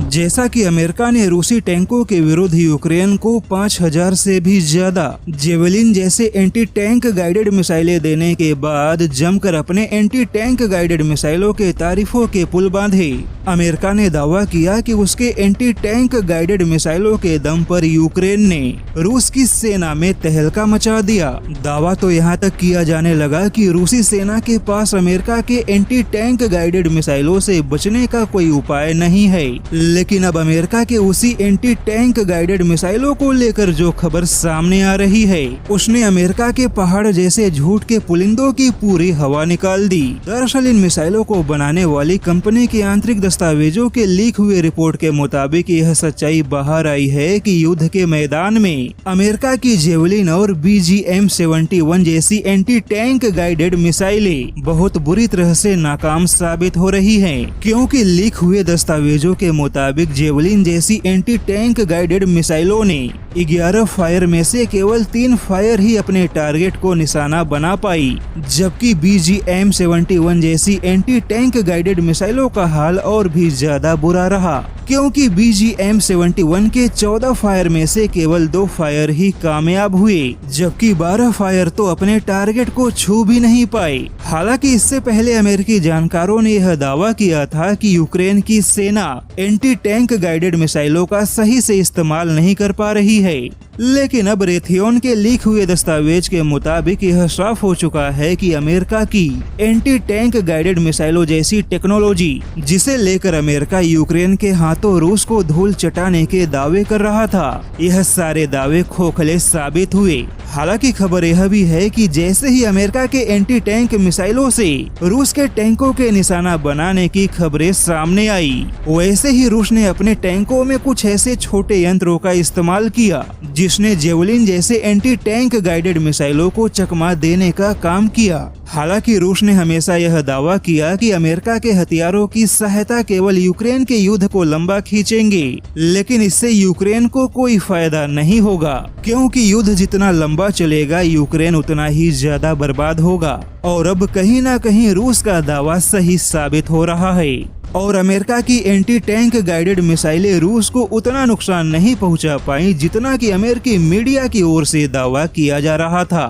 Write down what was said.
जैसा कि अमेरिका ने रूसी टैंकों के विरुद्ध यूक्रेन को 5000 से भी ज्यादा जेवेलिन जैसे एंटी टैंक गाइडेड मिसाइलें देने के बाद जमकर अपने एंटी टैंक गाइडेड मिसाइलों के तारीफों के पुल बांधे। अमेरिका ने दावा किया कि उसके एंटी टैंक गाइडेड मिसाइलों के दम पर यूक्रेन ने रूस की सेना में तहलका मचा दिया। दावा तो यहाँ तक किया जाने लगा कि रूसी सेना के पास अमेरिका के एंटी टैंक गाइडेड मिसाइलों से बचने का कोई उपाय नहीं है। लेकिन अब अमेरिका के उसी एंटी टैंक गाइडेड मिसाइलों को लेकर जो खबर सामने आ रही है, उसने अमेरिका के पहाड़ जैसे झूठ के पुलिंदों की पूरी हवा निकाल दी। दरअसल इन मिसाइलों को बनाने वाली कंपनी के आंतरिक दस्तावेजों के लीक हुए रिपोर्ट के मुताबिक यह सच्चाई बाहर आई है कि युद्ध के मैदान में अमेरिका की जेवलिन और BGM-71 जैसी एंटी टैंक गाइडेड मिसाइलें बहुत बुरी तरह से नाकाम साबित हो रही हैं, क्योंकि लीक हुए दस्तावेजों के मुताबिक जेवलिन जैसी एंटी टैंक गाइडेड मिसाइलों ने 11 फायर में से केवल 3 फायर ही अपने टारगेट को निशाना बना पाई, जबकि BGM-71 जैसी एंटी टैंक गाइडेड मिसाइलों का हाल और भी ज्यादा बुरा रहा, क्योंकि BGM-71 के 14 फायर में से केवल 2 फायर ही कामयाब हुए, जबकि 12 फायर तो अपने टारगेट को छू भी नहीं पाए। हालांकि इससे पहले अमेरिकी जानकारों ने यह दावा किया था कि यूक्रेन की सेना एंटी टैंक गाइडेड मिसाइलों का सही से इस्तेमाल नहीं कर पा रही है, लेकिन अब रेथियोन के लीक हुए दस्तावेज के मुताबिक यह साफ हो चुका है कि अमेरिका की एंटी टैंक गाइडेड मिसाइलों जैसी टेक्नोलॉजी, जिसे लेकर अमेरिका यूक्रेन के हाथों रूस को धूल चटाने के दावे कर रहा था, यह सारे दावे खोखले साबित हुए। हालांकि खबर यह भी है कि जैसे ही अमेरिका के एंटी टैंक मिसाइलों से रूस के टैंकों के निशाना बनाने की खबरें सामने आई, वैसे ही रूस ने अपने टैंकों में कुछ ऐसे छोटे यंत्रों का इस्तेमाल किया जिसने जेवलिन जैसे एंटी टैंक गाइडेड मिसाइलों को चकमा देने का काम किया। हालांकि रूस ने हमेशा यह दावा किया कि अमेरिका के हथियारों की सहायता केवल यूक्रेन के युद्ध को लंबा खींचेंगे, लेकिन इससे यूक्रेन को कोई फायदा नहीं होगा, क्योंकि युद्ध जितना लंबा चलेगा यूक्रेन उतना ही ज्यादा बर्बाद होगा। और अब कहीं ना कहीं रूस का दावा सही साबित हो रहा है और अमेरिका की एंटी टैंक गाइडेड मिसाइलें रूस को उतना नुकसान नहीं पहुंचा पाई जितना कि अमेरिकी मीडिया की ओर से दावा किया जा रहा था।